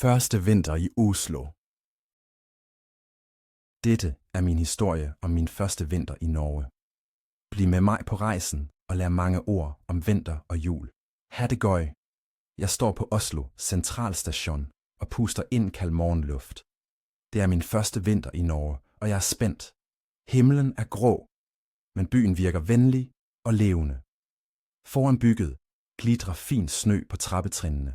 Første vinter i Oslo. Dette er min historie om min første vinter i Norge. Bliv med mig på rejsen og lær mange ord om vinter og jul. Ha' det gøy. Jeg står på Oslo centralstation og puster ind kald morgenluft. Det er min første vinter i Norge, og jeg er spændt. Himlen er grå, men byen virker venlig og levende. Foran bygget glitrer fin snø på trappetrinene.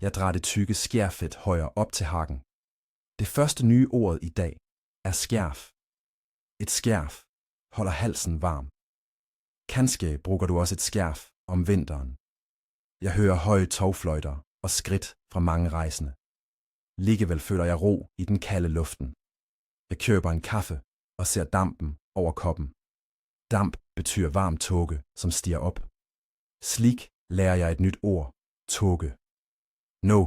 Jeg drar det tykke skærfedt højere op til hakken. Det første nye ord i dag er skærf. Et skærf holder halsen varm. Kanskje bruger du også et skærf om vinteren. Jeg hører høje togfløjter og skridt fra mange rejsende. Alligevel føler jeg ro i den kalde luften. Jeg køber en kaffe og ser dampen over koppen. Damp betyder varm tåge, som stiger op. Slik lærer jeg et nyt ord, tåge. Nu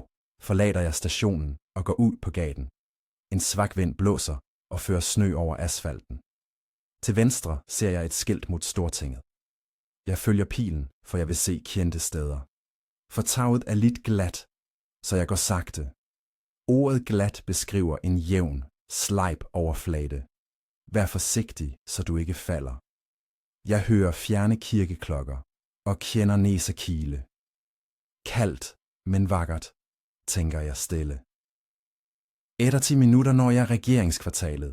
forlader jeg stationen og går ud på gaden. En svag vind blåser og fører snø over asfalten. Til venstre ser jeg et skilt mod Stortinget. Jeg følger pilen, for jeg vil se kendte steder. Fortaget er lidt glat, så jeg går sagte. Ordet glat beskriver en jævn, slejp overflade. Vær forsigtig, så du ikke falder. Jeg hører fjerne kirkeklokker og kender næsekile. Kaldt, men vakkert, tænker jeg stille. Efter 10 minutter når jeg regeringskvartalet.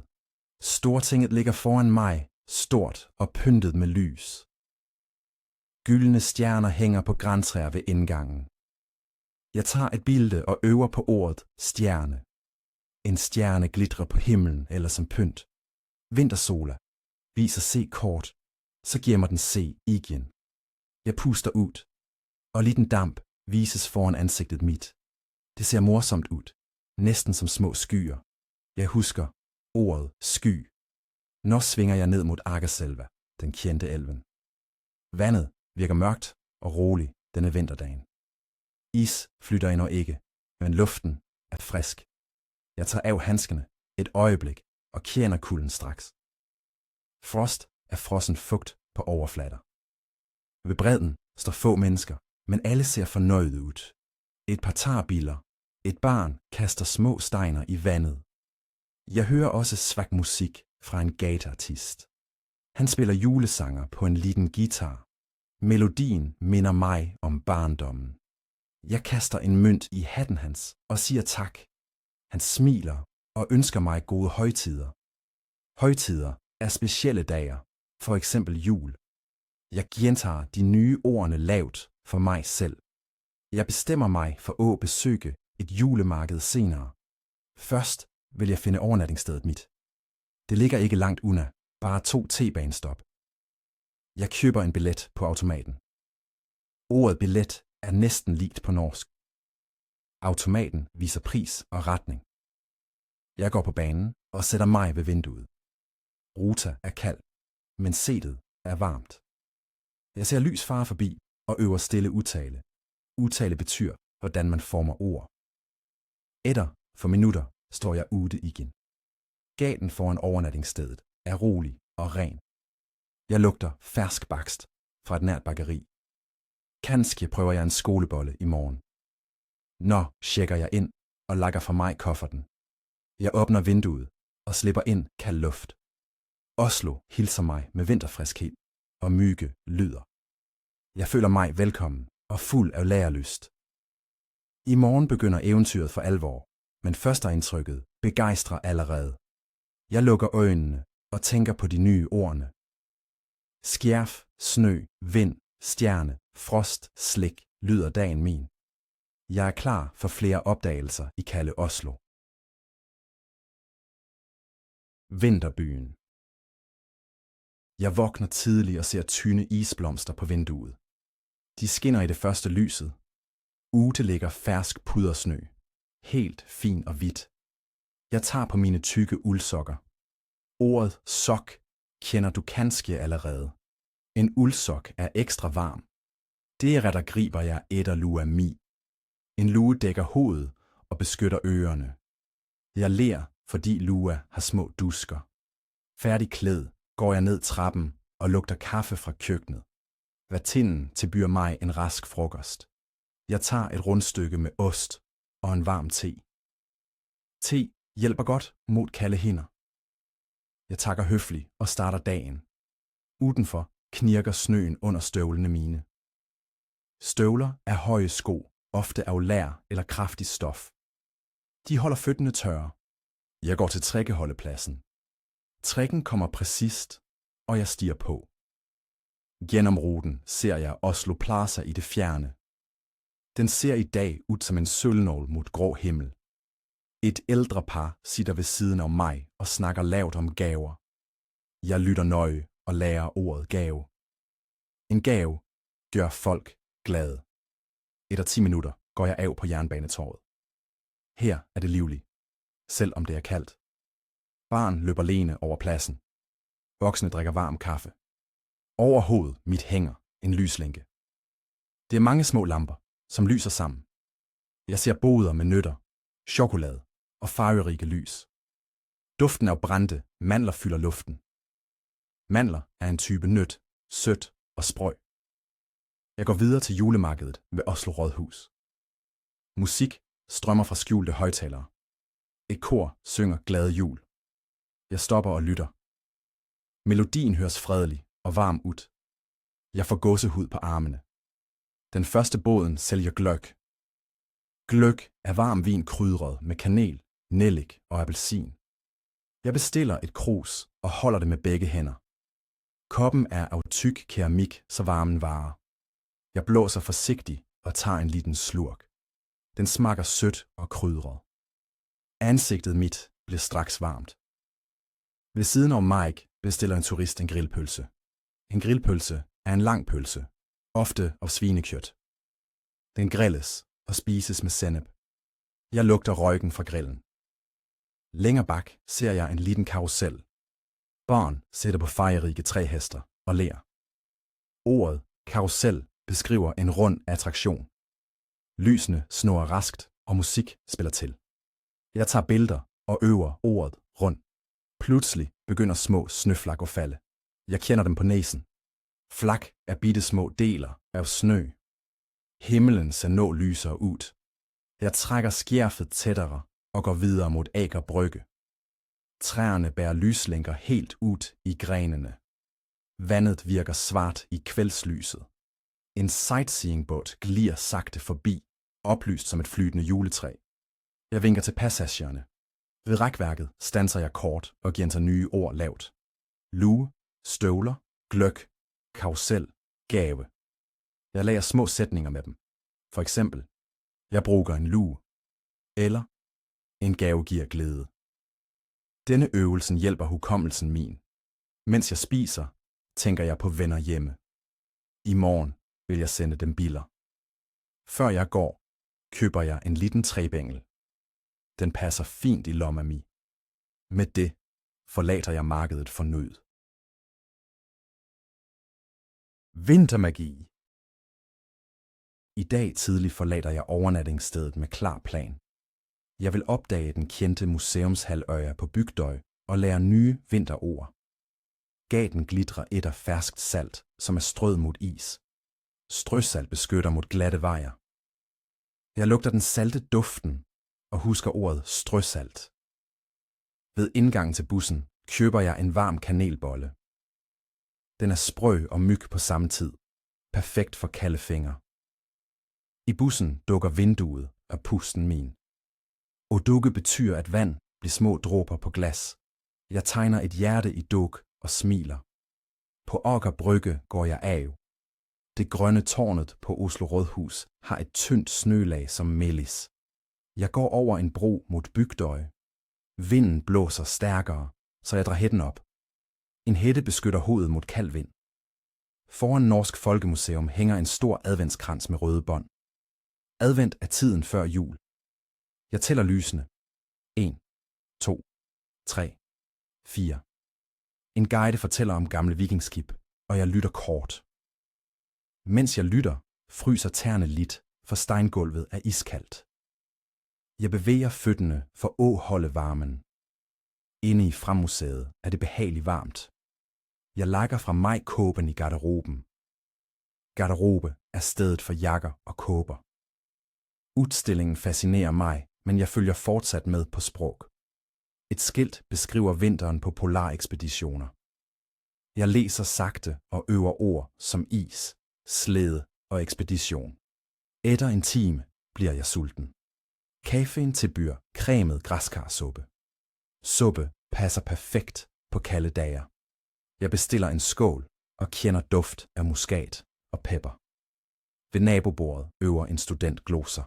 Stortinget ligger foran mig, stort og pyntet med lys. Gyldne stjerner hænger på grantræer ved indgangen. Jeg tager et billede og øver på ordet stjerne. En stjerne glitrer på himlen eller som pynt. Vintersola viser se kort, så giver mig den se igen. Jeg puster ud, og lidt en damp vises foran ansigtet mit. Det ser morsomt ud, næsten som små skyer. Jeg husker ordet sky. Nå svinger jeg ned mod Akerselva, den kendte elven. Vandet virker mørkt og roligt denne vinterdagen. Is flytter endnu ikke, men luften er frisk. Jeg tager af handskerne et øjeblik og kender kulden straks. Frost er frossen fugt på overflader. Ved bredden står få mennesker, men alle ser fornøjede ud. Et par tarbiler, et barn kaster små steiner i vandet. Jeg hører også svag musik fra en gateartist. Han spiller julesanger på en lille guitar. Melodien minder mig om barndommen. Jeg kaster en mønt i hatten hans og siger tak. Han smiler og ønsker mig gode højtider. Højtider er specielle dager, for eksempel jul. Jeg gentager de nye ordene lavt for mig selv. Jeg bestemmer mig for at besøge et julemarked senere. Først vil jeg finde overnatningsstedet mit. Det ligger ikke langt under, bare 2 T-banestop. Jeg køber en billet på automaten. Ordet billet er næsten likt på norsk. Automaten viser pris og retning. Jeg går på banen og sætter mig ved vinduet. Ruta er kald, men sætet er varmt. Jeg ser lys fare forbi og øver stille udtale. Udtale betyder, hvordan man former ord. Efter for minutter står jeg ude igen. Gaten foran overnatningsstedet er rolig og ren. Jeg lugter fersk bakst fra et nært bageri. Kanskje prøver jeg en skolebolle i morgen. Nå tjekker jeg ind og lægger for mig kufferten. Jeg åbner vinduet og slipper ind kald luft. Oslo hilser mig med vinterfriskhed og mygge lyder. Jeg føler mig velkommen og fuld af lærelyst. I morgen begynder eventyret for alvor, men førsteindtrykket begejstrer allerede. Jeg lukker øjnene og tænker på de nye ordene. Skærf, snø, vind, stjerne, frost, slik lyder dagen min. Jeg er klar for flere opdagelser i kalde Oslo. Vinterbyen. Jeg vågner tidligt og ser tynde isblomster på vinduet. De skinner i det første lyset. Ute ligger fersk puddersnø. Helt fin og hvidt. Jeg tager på mine tykke uldsokker. Ordet sok kender du kanskje allerede. En uldsok er ekstra varm. Deretter griber jeg etter lua mi. En lue dækker hovedet og beskytter ørerne. Jeg ler, fordi lua har små dusker. Færdig klæd går jeg ned trappen og lugter kaffe fra køkkenet. Værtinden tilbyder mig en rask frokost. Jeg tager et rundstykke med ost og en varm te. Te hjælper godt mod kalde hænder. Jeg takker høfligt og starter dagen. Udenfor knirker snøen under støvlene mine. Støvler er høje sko, ofte af lær eller kraftigt stof. De holder fødderne tørre. Jeg går til trækkeholdepladsen. Trækken kommer præcist, og jeg stiger på. Gennem ruten ser jeg Oslo Plaza i det fjerne. Den ser i dag ud som en sølvnål mod grå himmel. Et ældre par sitter ved siden af mig og snakker lavt om gaver. Jeg lytter nøje og lærer ordet gave. En gave gør folk glade. Efter 10 minutter går jeg af på Jernbanetorvet. Her er det livligt, selv om det er koldt. Barn løber lene over pladsen. Voksne drikker varm kaffe. Over hovedet mit hænger en lyslænke. Det er mange små lamper, som lyser sammen. Jeg ser boder med nødder, chokolade og farverige lys. Duften af brændte mandler fylder luften. Mandler er en type nødt, sødt og sprøg. Jeg går videre til julemarkedet ved Oslo Rådhus. Musik strømmer fra skjulte højttalere. Et kor synger glad jul. Jeg stopper og lytter. Melodien høres fredelig og varm ud. Jeg får gåsehud på armene. Den første båden sælger gløgg. Gløgg er varm vin krydret med kanel, nellik og appelsin. Jeg bestiller et krus og holder det med begge hænder. Koppen er af tyk keramik, så varmen varer. Jeg blåser forsigtigt og tager en liten slurk. Den smager sødt og krydret. Ansigtet mit bliver straks varmt. Ved siden af Mike bestiller en turist en grillpølse. En grillpølse er en lang pølse, ofte af svinekjøt. Den grilles og spises med sennep. Jeg lugter røgen fra grillen. Længere bak ser jeg en liten karusel. Barn sidder på fejrige træhester og ler. Ordet karusel beskriver en rund attraktion. Lysene snurrer raskt, og musik spiller til. Jeg tager billeder og øver ordet rund. Pludselig begynder små snøflak at falde. Jeg kender dem på næsen. Flak er bitte små deler af snø. Himmelen ser nå lysere ud. Jeg trækker skjerfet tættere og går videre mod Aker Brygge. Træerne bærer lyslænker helt ud i grenene. Vandet virker svart i kveldslyset. En sightseeingbåd glider sagte forbi, oplyst som et flytende juletræ. Jeg vinker til passagerne. Ved rækværket standser jeg kort og gentager nye ord lavt. Lue, støvler, gløgg, karusel, gave. Jeg lager små sætninger med dem. For eksempel, jeg bruger en lue. Eller, en gave giver glæde. Denne øvelsen hjælper hukommelsen min. Mens jeg spiser, tænker jeg på venner hjemme. I morgen vil jeg sende dem biller. Før jeg går, køber jeg en liten træbængel. Den passer fint i lomma mi. Med det forlader jeg markedet for nød. Vintermagi. I dag tidlig forlader jeg overnattingsstedet med klar plan. Jeg vil opdage den kendte museumshalvøje på Bygdøy og lære nye vinterord. Gaten glitrer et af ferskt salt, som er strøet mod is. Strøsalt beskytter mod glatte vejer. Jeg lugter den salte duften og husker ordet strøsalt. Ved indgangen til bussen køber jeg en varm kanelbolle. Den er sprø og myg på samme tid. Perfekt for kalde fingre. I bussen dukker vinduet og pusten min. Og dukke betyder, at vand bliver små dråber på glas. Jeg tegner et hjerte i duk og smiler. På Aker Brygge går jeg af. Det grønne tårnet på Oslo Rådhus har et tyndt snølag som melis. Jeg går over en bro mod Bygdøy. Vinden blåser stærkere, så jeg drar hætten op. En hætte beskytter hovedet mod kald vind. Foran Norsk Folkemuseum hænger en stor adventskrans med røde bånd. Advent er tiden før jul. Jeg tæller lysene. 1, 2, 3, 4. En guide fortæller om gamle vikingskib, og jeg lytter kort. Mens jeg lytter, fryser tæerne lidt, for steingulvet er iskaldt. Jeg bevæger fødderne for at holde varmen. Inde i Fremmuseet er det behageligt varmt. Jeg lakker fra mig kåben i garderoben. Garderobe er stedet for jakker og kåber. Udstillingen fascinerer mig, men jeg følger fortsat med på sprog. Et skilt beskriver vinteren på polarekspeditioner. Jeg læser sagte og øver ord som is, slede og ekspedition. Efter en time bliver jeg sulten. Kaffen tilbyder cremet græskarsuppe. Suppe passer perfekt på kalde dage. Jeg bestiller en skål og kender duft af muskat og pepper. Ved nabobordet øver en student gloser.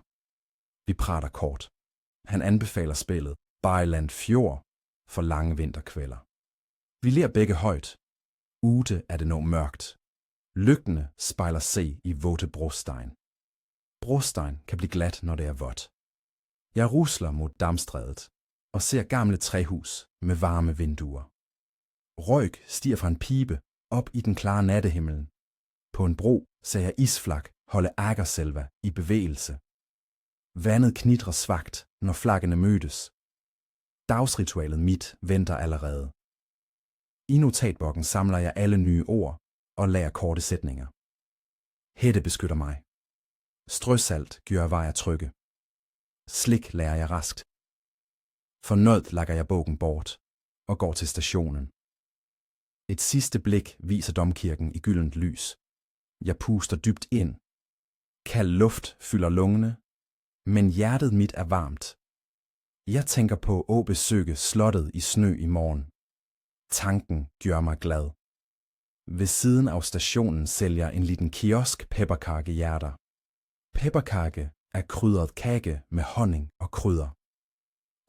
Vi prater kort. Han anbefaler spillet Byland Fjord for lange vinterkvælder. Vi ler begge højt. Ude er det nå mørkt. Lygtene spejler se i våde brosten. Brosten kan blive glat, når det er vådt. Jeg rusler mod Damstrædet og ser gamle træhus med varme vinduer. Røg stiger fra en pibe op i den klare nattehimlen. På en bro ser jeg isflak holde Agerselva i bevægelse. Vandet knitrer svagt, når flaggene mødes. Dagsritualet mit venter allerede. I notatbokken samler jeg alle nye ord og lærer korte sætninger. Hætte beskytter mig. Strøsalt gør vejer trygge. Slik lærer jeg raskt. Fornøjet lakker jeg bogen bort og går til stationen. Et sidste blik viser domkirken i gyldent lys. Jeg puster dybt ind. Kald luft fylder lungene, men hjertet mit er varmt. Jeg tænker på at besøge slottet i snø i morgen. Tanken gør mig glad. Ved siden af stationen sælger en liten kiosk pepperkakehjerter. Pepperkake er krydret kage med honning og krydder.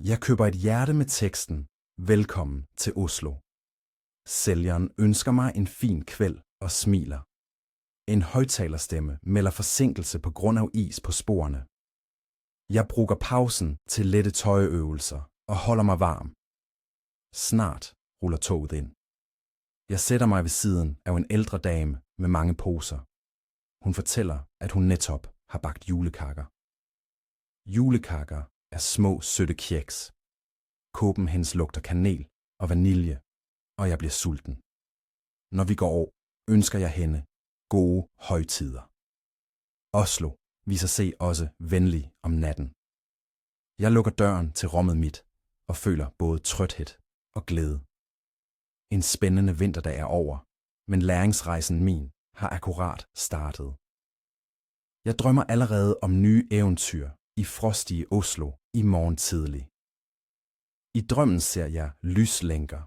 Jeg køber et hjerte med teksten Velkommen til Oslo. Sælgeren ønsker mig en fin kvæld og smiler. En højttalerstemme melder forsinkelse på grund af is på sporene. Jeg bruger pausen til lette tøjeøvelser og holder mig varm. Snart ruller toget ind. Jeg sætter mig ved siden af en ældre dame med mange poser. Hun fortæller, at hun netop har bagt julekakker. Julekakker er små, søde kiks. Kåben hendes lugter kanel og vanilje, og jeg bliver sulten. Når vi går over, ønsker jeg hende gode højtider. Oslo viser sig også venlig om natten. Jeg lukker døren til rummet mit og føler både trøthed og glæde. En spændende vinterdag er over, men læringsrejsen min har akkurat startet. Jeg drømmer allerede om nye eventyr i frostige Oslo i morgen tidlig. I drømmen ser jeg lyslænker,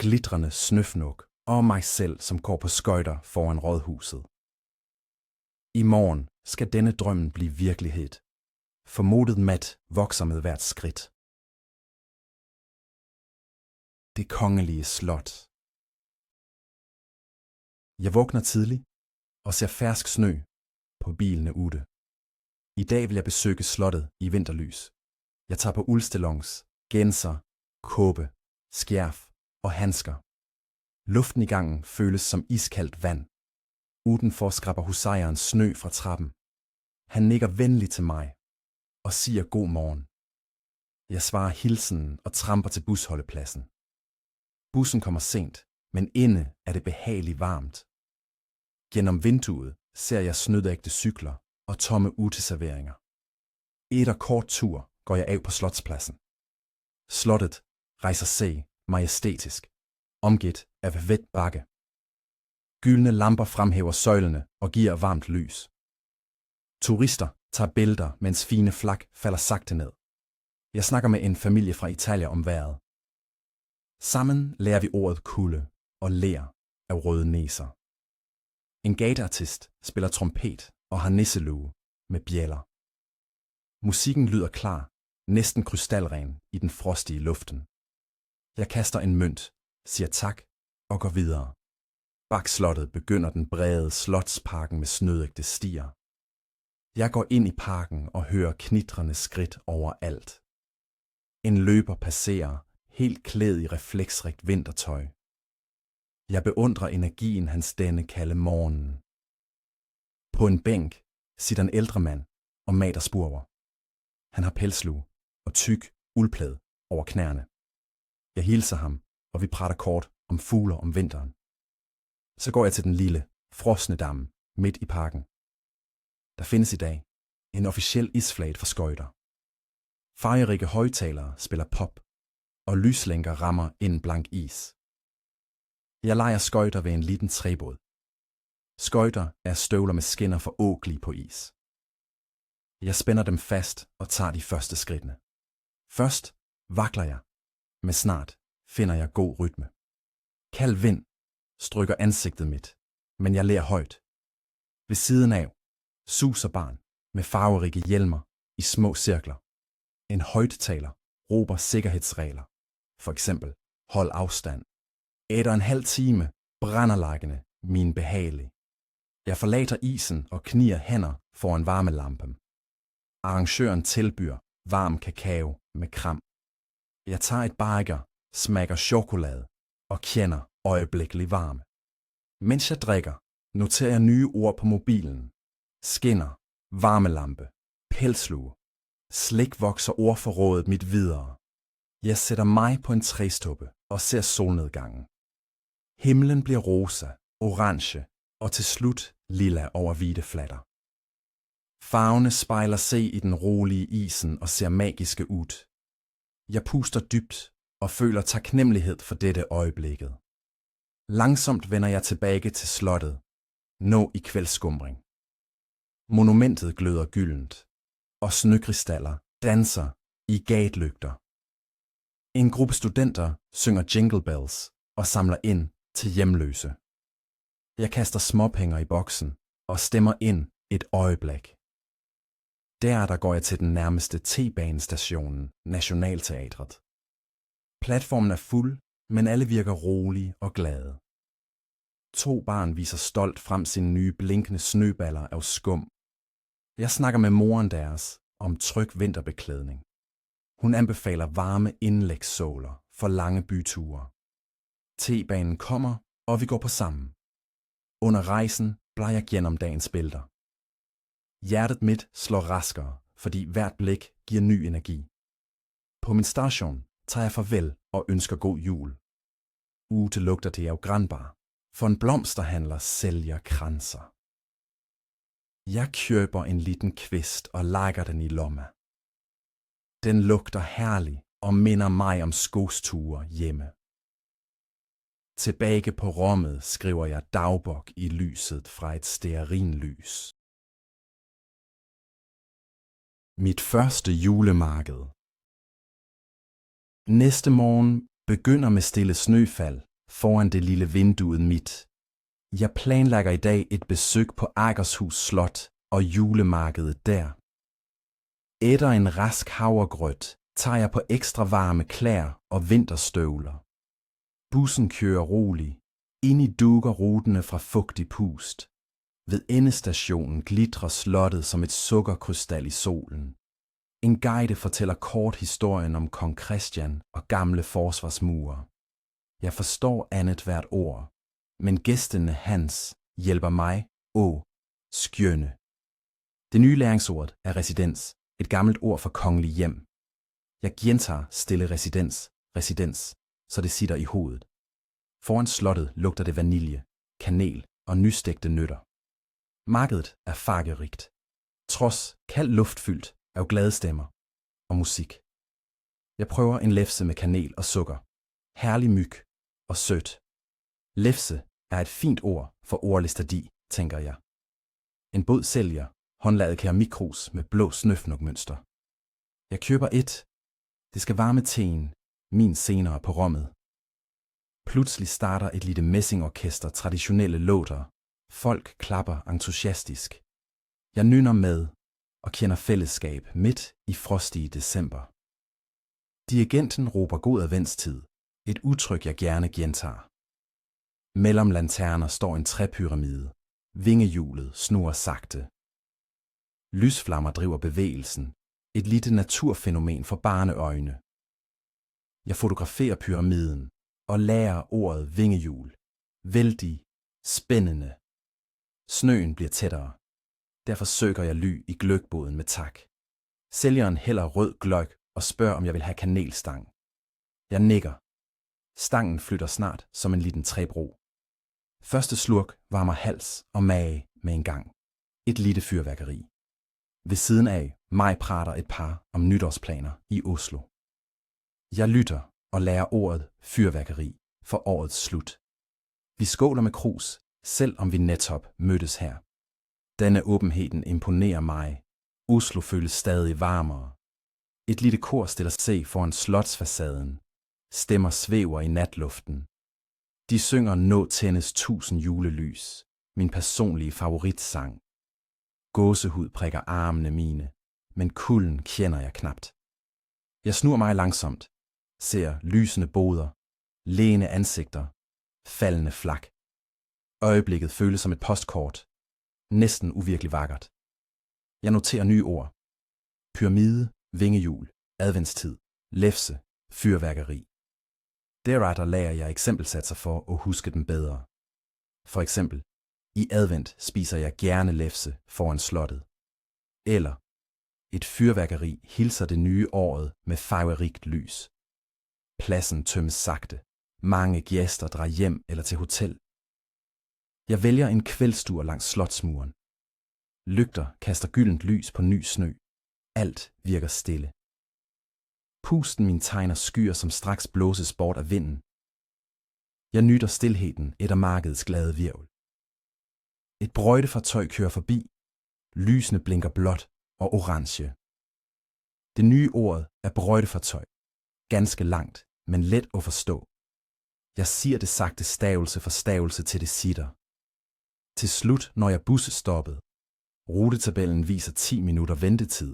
glitrende snøfnuk og mig selv, som går på skøjter foran rådhuset. I morgen skal denne drømmen blive virkelighed. Formodet mat vokser med hvert skridt. Det kongelige slot. Jeg vågner tidligt og ser fersk snø på bilene ude. I dag vil jeg besøge slottet i vinterlys. Jeg tager på uldstillongs, genser, kåbe, skærf og handsker. Luften i gangen føles som iskaldt vand. Udenfor skraber husejeren snø fra trappen. Han nikker venligt til mig og siger god morgen. Jeg svarer hilsenen og tramper til busholdepladsen. Bussen kommer sent, men inde er det behageligt varmt. Gennem vinduet ser jeg snødægte cykler og tomme uteserveringer. Efter kort tur går jeg af på slotspladsen. Slottet rejser sig majestætisk, omgivet af vet bakke. Gyldne lamper fremhæver søjlene og giver varmt lys. Turister tager billeder, mens fine flak falder sagte ned. Jeg snakker med en familie fra Italien om vejret. Sammen lærer vi ordet kulde og ler af røde næser. En gateartist spiller trompet og har nisselue med bjælder. Musikken lyder klar, næsten krystalren i den frostige luften. Jeg kaster en mønt, siger tak og går videre. Bag slottet begynder den brede slotsparken med snødægte stier. Jeg går ind i parken og hører knitrende skridt overalt. En løber passerer, helt klædt i refleksrigt vintertøj. Jeg beundrer energien hans denne kalde morgenen. På en bænk sitter en ældre mand og mater spurver. Han har pelslue og tyk uldplade over knæerne. Jeg hilser ham, og vi prater kort om fugler om vinteren. Så går jeg til den lille, frosne damme midt i parken. Der findes i dag En officiel isflaget for skøjter. Farverige højtalere spiller pop, og lyslænker rammer ind blank is. Jeg leger skøjter ved en liten træbåd. Skøjter er støvler med skinner for ågli på is. Jeg spænder dem fast og tager de første skridtene. Først vakler jeg, men snart finder jeg god rytme. Kald vind strykker ansigtet mit, men jeg ler højt. Ved siden af suser barn med farverige hjelmer i små cirkler. En højttaler råber sikkerhedsregler, for eksempel hold afstand. Efter en halv time brænder lakkene min behagelig. Jeg forlater isen og knier hænder foran varmelampen. Arrangøren tilbyder varm kakao med kram. Jeg tager et bager, smækker chokolade og kender øjeblikkelig varme. Mens jeg drikker, noterer jeg nye ord på mobilen. Skinner, varmelampe, pelslue. Slik vokser ordforrådet mit videre. Jeg sætter mig på en træstoppe og ser solnedgangen. Himlen bliver rosa, orange og til slut lilla over hvide flatter. Farvene spejler sig i den rolige isen og ser magiske ud. Jeg puster dybt og føler taknemmelighed for dette øjeblikket. Langsomt vender jeg tilbage til slottet, nå i kvældsskumring. Monumentet gløder gyldent, og snøkrystaller danser i gatlygter. En gruppe studenter synger Jingle Bells og samler ind til hjemløse. Jeg kaster småpenge i boksen og stemmer ind et øjeblik. Der går jeg til den nærmeste T-banestationen, Nationalteatret. Platformen er fuld, men alle virker rolige og glade. 2 barn viser stolt frem sine nye blinkende snøballer af skum. Jeg snakker med moren deres om tryg vinterbeklædning. Hun anbefaler varme indlægssåler for lange byture. T-banen kommer, og vi går på sammen. Under rejsen blar jeg gennem dagens billeder. Hjertet mit slår raskere, fordi hvert blik giver ny energi. På min station tager jeg farvel og ønsker god jul. Ute lugter det af granbar, for en blomsterhandler sælger kranser. Jeg køber en liten kvist og lægger den i lomma. Den lugter herlig og minder mig om skosture hjemme. Tilbage på rummet skriver jeg dagbog i lyset fra et stearinlys. Mit første julemarked. Næste morgen begynder med stille snøfald foran det lille vinduet mit. Jeg planlægger i dag et besøg på Akershus Slot og julemarkedet der. Efter en rask havregrøt tager jeg på ekstra varme klæder og vinterstøvler. Bussen kører rolig. Ind i dukker rutene fra fugtig pust. Ved endestationen glitrer slottet som et sukkerkrystal i solen. En guide fortæller kort historien om kong Christian og gamle forsvarsmure. Jeg forstår andet hvert ord, men gæstene hans hjælper mig, skjønne. Det nye læringsord er residens, et gammelt ord for kongelig hjem. Jeg gentager stille residens, så det sitter i hovedet. Foran slottet lugter det vanilje, kanel og nystegte nødder. Markedet er farverigt, trods kald luftfyldt af glade stemmer og musik. Jeg prøver en lefse med kanel og sukker, herlig myg og sødt. Lefse er et fint ord for ordlisterdi, tænker jeg. En båd sælger håndlavet keramikkrus med blå snøfnugmønster. Jeg køber et. Det skal varme teen, min senere på rummet. Pludselig starter et lille messingorkester traditionelle låter. Folk klapper entusiastisk. Jeg nynner med og kender fællesskab midt i frostige december. Dirigenten råber god adventstid, et udtryk jeg gerne gentager. Mellem lanterner står en træpyramide. Vingehjulet snurrer sagte. Lysflammer driver bevægelsen, et lille naturfænomen for barneøjne. Jeg fotograferer pyramiden og lærer ordet vingehjul. Vældig, spændende. Snøen bliver tættere. Derfor søger jeg ly i gløggbåden med tak. Sælgeren hælder rød gløgg og spørger, om jeg vil have kanelstang. Jeg nikker. Stangen flytter snart som en liten træbro. Første slurk varmer hals og mage med en gang. Et lille fyrværkeri. Ved siden af mig prater et par om nytårsplaner i Oslo. Jeg lytter og lærer ordet fyrværkeri for årets slut. Vi skåler med krus, selv om vi netop mødtes her. Denne åbenheden imponerer mig. Oslo føles stadig varmere. Et lille kor stiller sig foran slotsfacaden. Stemmer svæver i natluften. De synger Nå tændes 1000 julelys, min personlige favoritsang. Gåsehud prikker armene mine, men kulden kender jeg knapt. Jeg snur mig langsomt, ser lysende boder, leende ansigter, faldende flak. Øjeblikket føles som et postkort, næsten uvirkelig vakkert. Jeg noterer nye ord. Pyramide, vingehjul, adventstid, lefse, fyrværkeri. Deretter lærer jeg eksempelsatser for at huske dem bedre. For eksempel, i advent spiser jeg gerne lefse foran slottet. Eller, et fyrværkeri hilser det nye året med farverikt lys. Pladsen tømmes sagte. Mange gæster drager hjem eller til hotel. Jeg vælger en kveldstur langs slotsmuren. Lygter kaster gyldent lys på ny snø. Alt virker stille. Pusten min tegner skyer, som straks blåses bort af vinden. Jeg nyder stilheden efter markedets glade hvirvel. Et brøjtefartøj kører forbi. Lysene blinker blåt og orange. Det nye ord er brøjtefartøj. Ganske langt, men let at forstå. Jeg siger det sagte stavelse for stavelse til det sitter. Til slut, når jeg busstoppet. Rutetabellen viser 10 minutter ventetid.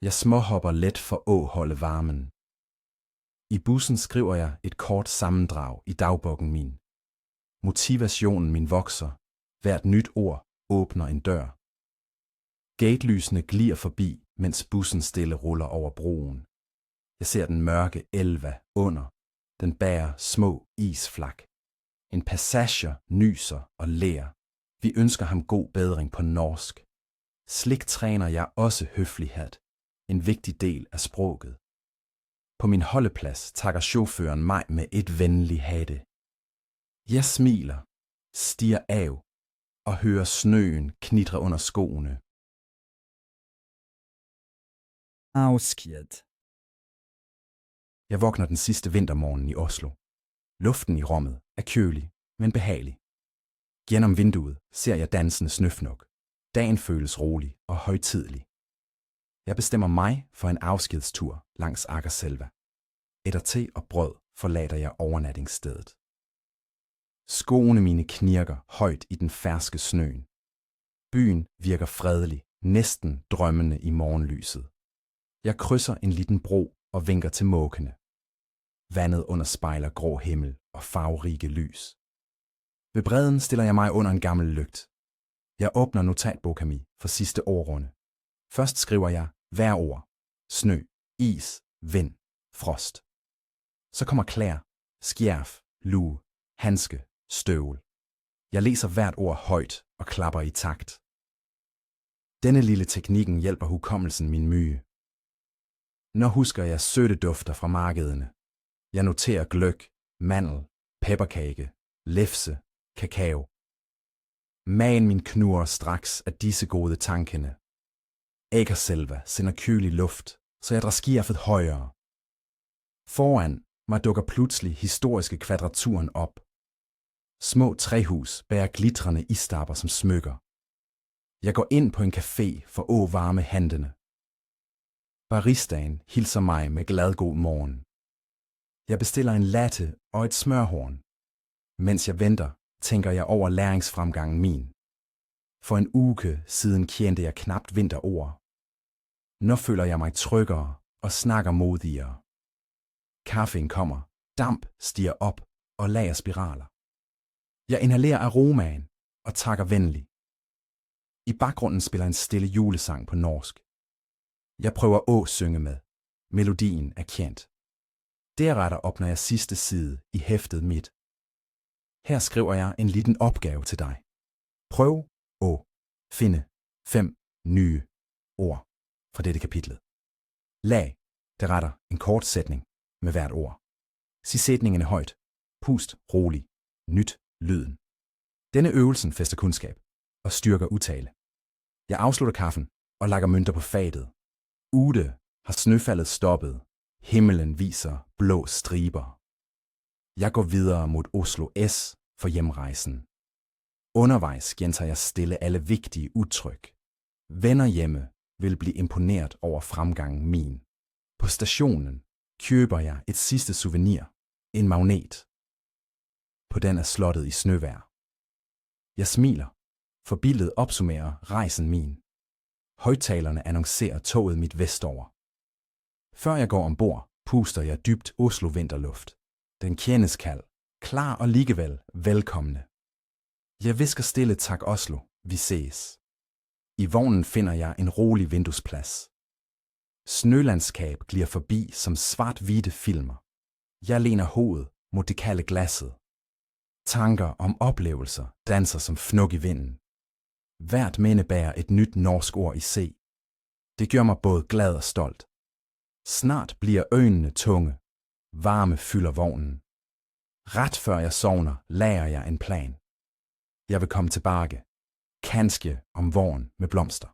Jeg småhopper let for at holde varmen. I bussen skriver jeg et kort sammendrag i dagbogen min. Motivationen min vokser. Hvert nyt ord åbner en dør. Gatelysene glir forbi, mens bussen stille ruller over broen. Jeg ser den mørke Elva under. Den bærer små isflak. En passager nyser og ler. Vi ønsker ham god bedring på norsk. Slik træner jeg også høflighed. En vigtig del af sproget. På min holdeplads takker chaufføren mig med et venlig hatte. Jeg smiler, stiger af og hører snøen knitre under skoene. Afsked. Jeg vågner den sidste vintermorgen i Oslo. Luften i rummet er kølig, men behagelig. Gennem vinduet ser jeg dansende snøfnug. Dagen føles rolig og højtidelig. Jeg bestemmer mig for en afskedstur langs Akerselva. Efter te og brød forlader jeg overnattingsstedet. Skoene mine knirker højt i den ferske snøen. Byen virker fredelig, næsten drømmende i morgenlyset. Jeg krydser en liten bro og vinker til måkene. Vandet underspejler grå himmel og farverige lys. Ved bredden stiller jeg mig under en gammel lygt. Jeg åbner notatbogen min for sidste årrunde. Først skriver jeg hver ord. Snø, is, vind, frost. Så kommer klær, skjerf, lue, handske, støvl. Jeg læser hvert ord højt og klapper i takt. Denne lille teknikken hjælper hukommelsen min myge. Når husker jeg søde dufter fra markederne. Jeg noterer gløgg, mandel, pepperkage, lefse, kakao. Magen min knurrer straks af disse gode tankene. Akerselva sender kølig luft, så jeg drar skjerfet højere. Foran mig dukker pludselig historiske kvadraturen op. Små træhus bærer glitrende isstapper som smykker. Jeg går ind på en café for at varme hænderne. Baristaen hilser mig med glad god morgen. Jeg bestiller en latte og et smørhorn. Mens jeg venter, tænker jeg over læringsfremgangen min. For en uge siden kendte jeg knapt vinterord. Nu føler jeg mig tryggere og snakker modigere. Kaffen kommer, damp stiger op og lager spiraler. Jeg inhalerer aromaen og takker venlig. I baggrunden spiller en stille julesang på norsk. Jeg prøver at synge med. Melodien er kendt. Deretter åbner jeg sidste side i hæftet mit. Her skriver jeg en liten opgave til dig. Prøv at finde 5 nye ord fra dette kapitlet. Lag deretter en kort sætning med hvert ord. Sig sætningerne højt. Pust rolig. Nyt lyden. Denne øvelsen fester kundskab og styrker udtale. Jeg afslutter kaffen og lægger mønter på fatet. Ude har snøfaldet stoppet. Himmelen viser blå striber. Jeg går videre mod Oslo S for hjemrejsen. Undervejs gentager jeg stille alle vigtige udtryk. Venner hjemme vil blive imponeret over fremgangen min. På stationen køber jeg et sidste souvenir, en magnet. På den er slottet i snøvejr. Jeg smiler, for billedet opsummerer rejsen min. Højttalerne annoncerer toget mit vestover. Før jeg går ombord, puster jeg dybt Oslo-vinterluft. Den kendes kald, klar og ligevel velkomne. Jeg hvisker stille tak Oslo, vi ses. I vognen finder jeg en rolig vinduesplads. Snølandskab glider forbi som svart-hvide filmer. Jeg læner hovedet mod det kalde glasset. Tanker om oplevelser danser som fnug i vinden. Hvert minde bærer et nyt norsk ord i C. Det gør mig både glad og stolt. Snart bliver øjnene tunge. Varme fylder vognen. Ret før jeg sovner, lager jeg en plan. Jeg vil komme tilbage. Kanskje om våren med blomster.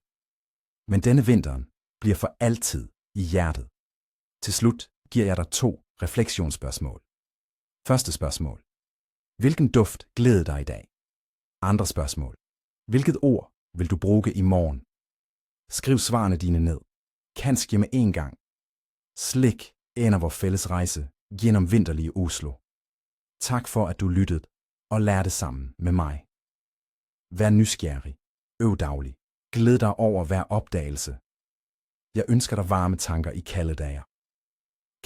Men denne vinteren bliver for altid i hjertet. Til slut giver jeg dig 2 refleksionsspørgsmål. Første spørgsmål. Hvilken duft glæder dig i dag? Andre spørgsmål. Hvilket ord vil du bruge i morgen? Skriv svarene dine ned. Kanskje med en gang. Slik ender vor fælles rejse gennem vinterlige Oslo. Tak for at du lyttede og lærte sammen med mig. Vær nysgerrig. Øv daglig. Glæd dig over hver opdagelse. Jeg ønsker dig varme tanker i kalde dage.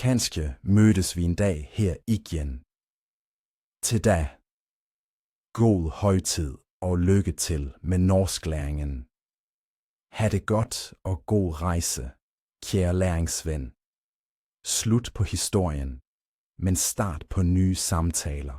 Kanskje mødes vi en dag her igen. Til da. God højtid og lykke til med norsklæringen. Ha' det godt og god rejse, kære læringsven. Slut på historien, men start på nye samtaler.